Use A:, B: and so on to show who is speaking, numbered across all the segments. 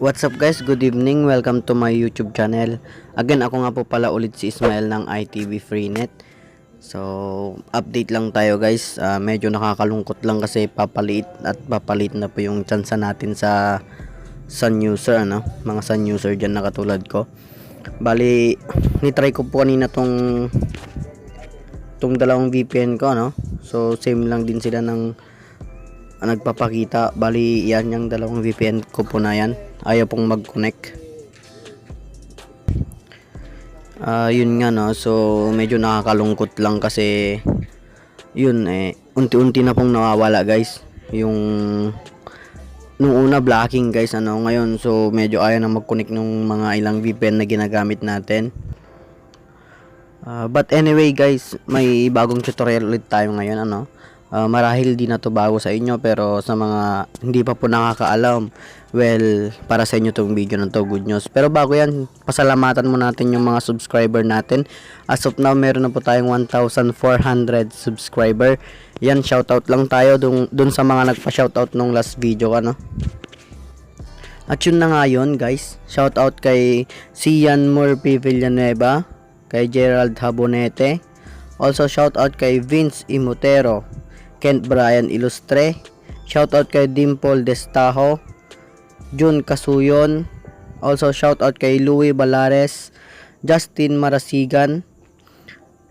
A: What's up guys? Good evening. Welcome to my YouTube channel. Again, ako nga po pala ulit si Ismael ng ITV Freenet. So, update lang tayo guys. Medyo nakakalungkot lang kasi papalit na po yung tsansa natin sa Sun user, ano? Mga Sun user dyan na katulad ko. Bali, nitry ko po kanina tong dalawang VPN ko, no? So, same lang din sila ng nagpapakita. Bali, yan yung dalawang VPN ko po na yan. Ayaw pong mag-connect. Yun nga, no? So medyo nakakalungkot lang kasi yun unti-unti na pong nawawala guys. Yung nung una blocking guys, ano, ngayon so medyo ayaw na mag-connect ng mga ilang VPN na ginagamit natin. But anyway guys, may bagong tutorial ulit tayo ngayon, ano. Marahil di na to bago sa inyo, pero sa mga hindi pa po nakakaalam, well, para sa inyo tong video na to, good news. Pero bago yan, pasalamatan mo natin yung mga subscriber natin. As of now, meron na po tayong 1,400 subscriber. Yan, shoutout lang tayo dun sa mga nagpa-shoutout nung last video, ano. At yun na nga yun guys, shoutout kay Cian Murphy Villanueva, kay Gerald Habonete, also shoutout kay Vince Imotero, Kent Brian Ilustre, shoutout kay Dimple Destajo, Jun Kasuyon, also shoutout kay Louie Balares, Justin Marasigan,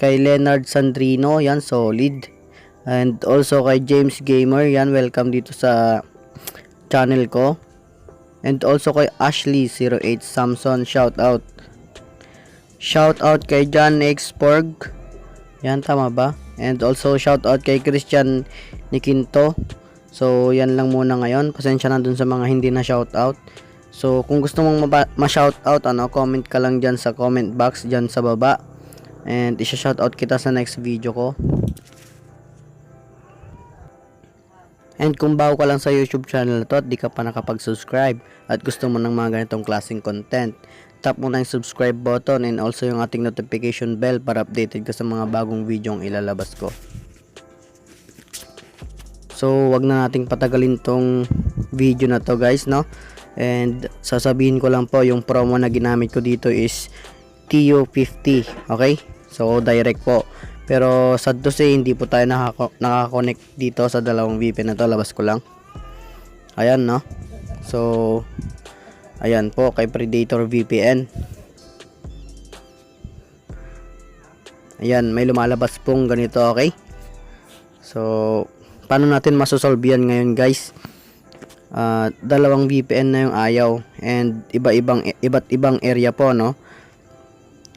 A: kay Leonard Sandrino, yan solid, and also kay James Gamer, yan welcome dito sa channel ko, and also kay Ashley 08 Samson, shoutout kay John X Porg, yan tama ba? And also shoutout kay Christian Nikinto. So yan lang muna ngayon. Pasensya na dun sa mga hindi na shoutout. So kung gusto mong ma-shoutout, ano, comment ka lang dyan sa comment box dyan sa baba. And isa-shoutout kita sa next video ko. And kung bago ka lang sa YouTube channel na to at di ka pa nakapag-subscribe at gusto mo ng mga ganitong klaseng content, tap mo na yung subscribe button and also yung ating notification bell para updated ka sa mga bagong video ang ilalabas ko. So wag na nating patagalin tong video na to guys, no? And sasabihin ko lang po, yung promo na ginamit ko dito is TU50, okay? So direct po. Pero sad to say, hindi po tayo nakakonect dito sa dalawang VPN na to. Labas ko lang. Ayan, no? So ayan po, kay Predator VPN. Ayan, may lumalabas pong ganito, okay? So paano natin masosolve yan ngayon guys? Dalawang VPN na yung ayaw, and iba't ibang area po, no?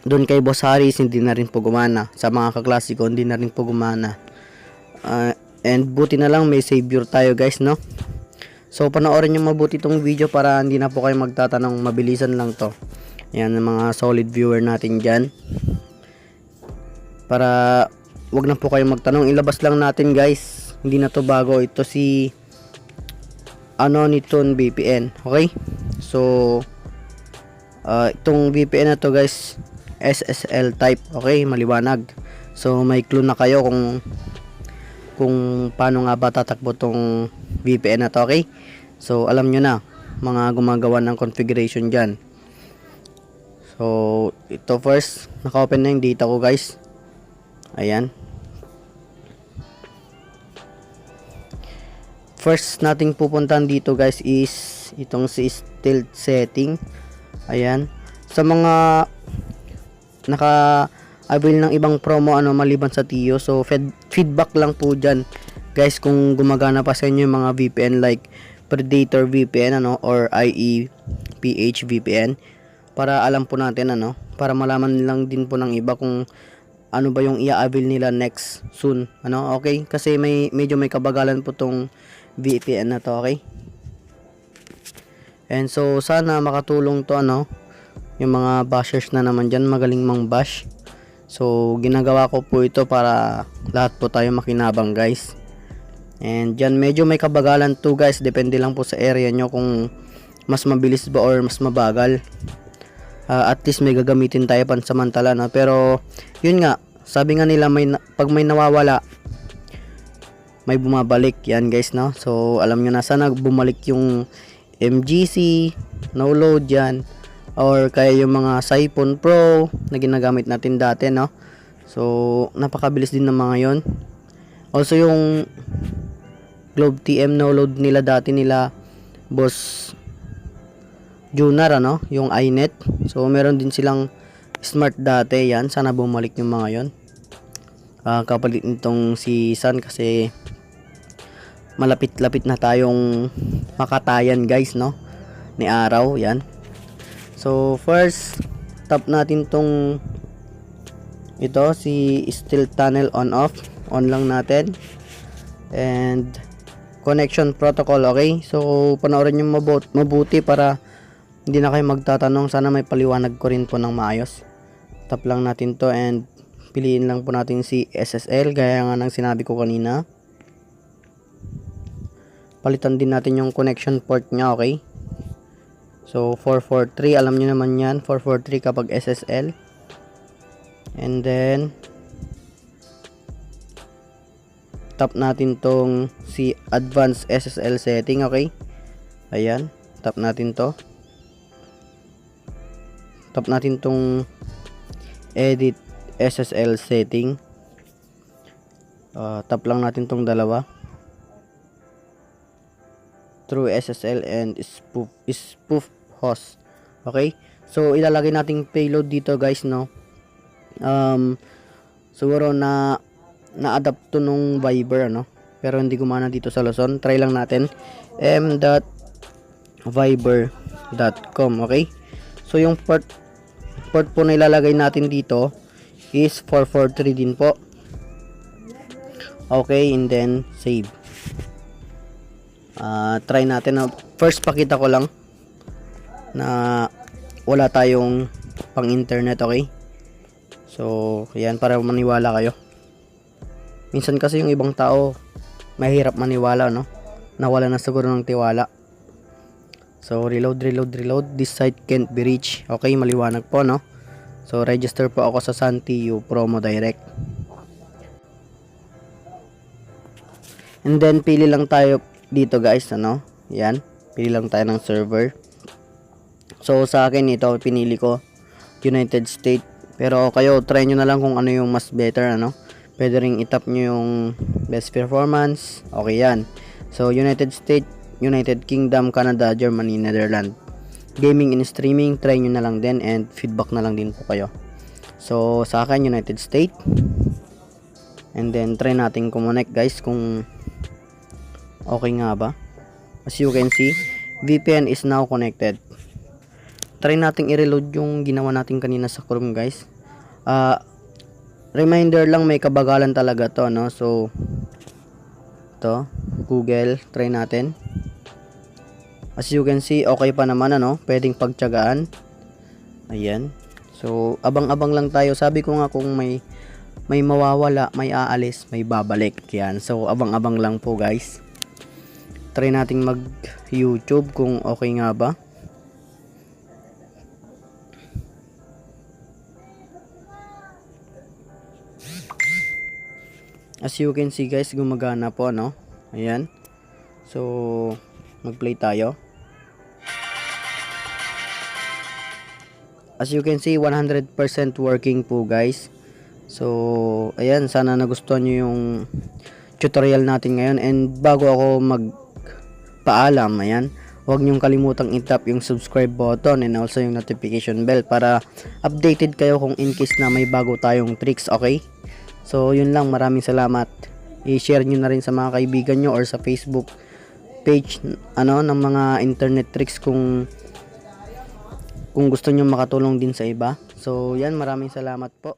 A: Doon kay Boss Harris hindi na rin po gumana. Sa mga kaklasiko hindi na rin po gumana. And buti na lang may savior tayo guys, no? So panoorin nyo mabuti itong video para hindi na po kayo magtatanong, mabilisan lang to. Yan ang mga solid viewer natin dyan. Para wag na po kayo magtanong, ilabas lang natin guys. Hindi na to bago, ito si Anoniton VPN, okay? So itong VPN na to guys, SSL type, okay? Maliwanag. So may clue na kayo kung paano nga ba tatakbo tong VPN na to, okay? So alam nyo na mga gumagawa ng configuration dyan. So ito first, naka-open na yung data ko guys. Ayan. First nating pupuntahan dito guys is itong si stealth setting. Ayan. Sa mga naka-avail ng ibang promo, ano, maliban sa TIO, so feedback lang po dyan guys kung gumagana pa sa inyo yung mga VPN like Predator VPN, ano, or IEPH VPN, para alam po natin, ano, para malaman lang din po ng iba kung ano ba yung i-avail nila next soon, ano, okay? Kasi medyo may kabagalan po tong VPN na to, okay? And so sana makatulong to, ano, yung mga bashers na naman dyan, magaling mang bash. So ginagawa ko po ito para lahat po tayo makinabang guys. And dyan medyo may kabagalan to guys, depende lang po sa area nyo kung mas mabilis ba or mas mabagal. At least may gagamitin tayo pansamantala, no? Pero yun nga, sabi nga nila, pag may nawawala may bumabalik yan guys, no? So alam nyo na, sana bumalik yung MGC, no load yan, or kaya yung mga Siphon Pro na ginagamit natin dati, no? So napakabilis din ng mga yon. Also yung Globe TM no load nila dati nila Boss Junar, ano, yung iNet. So meron din silang Smart dati, yan, sana bumalik yung mga yon. Kapalit nitong si Sun kasi malapit-lapit na tayong makatayan guys, no, ni araw, yan. So first tap natin tong ito, si steel tunnel on off, on lang natin, and connection protocol, okay. So panoorin nyo mabuti para hindi na kayo magtatanong, sana may paliwanag ko rin po ng maayos. Tap lang natin to and piliin lang po natin si SSL gaya nga ng sinabi ko kanina. Palitan din natin yung connection port nya, okay. So 443, alam niyo naman yan, 443 kapag SSL. And then tap natin tong si advanced SSL setting, okay. Ayan, tap natin to. Tap natin tong edit SSL setting. Tap lang natin tong dalawa, true SSL and spoof host, okay. So ilalagay nating payload dito guys, no. Siguro na-adapt to nung Viber, ano, pero hindi gumana dito sa Luzon. Try lang natin m.viber.com, okay. So yung port po na ilalagay natin dito is 443 din po, okay. And then save. Try natin na first, pakita ko lang na wala tayong pang internet, okay. So yan, para maniwala kayo. Minsan kasi yung ibang tao mahirap maniwala, no, nawala na siguro ng tiwala. So reload, this site can't be reached, okay, maliwanag po, no. So register po ako sa SunTU Promo Direct, and then pili lang tayo dito guys, ano, yan, pili lang tayo ng server. So sa akin ito pinili ko United States, pero kayo try nyo na lang kung ano yung mas better, ano. Pwede ring itap nyo yung best performance, okay yan. So United States, United Kingdom, Canada, Germany, Netherlands. Gaming and streaming, try nyo na lang din and feedback na lang din po kayo. So sa akin United States, and then try natin kumonect guys kung okay nga ba. As you can see, VPN is now connected. Try nating i-reload yung ginawa natin kanina sa Chrome guys. Reminder lang, may kabagalan talaga to, no. So to Google, try natin. As you can see, okay pa naman, ano, pwedeng pagtiyagaan. Ayan. So abang-abang lang tayo. Sabi ko nga, kung may mawawala, may aalis, may babalik. Yan. So abang-abang lang po guys. Try nating mag YouTube kung okay nga ba. As you can see guys, gumagana po, no. Ayan. So mag-play tayo. As you can see, 100% working po guys. So ayan, sana nagustuhan nyo yung tutorial natin ngayon. And bago ako magpaalam, ayan, huwag nyong kalimutang i-tap yung subscribe button and also yung notification bell para updated kayo kung in case na may bago tayong tricks, okay. So yun lang, maraming salamat. I-share nyo na rin sa mga kaibigan nyo or sa Facebook page, ano, ng mga internet tricks kung gusto nyo makatulong din sa iba. So yan, maraming salamat po.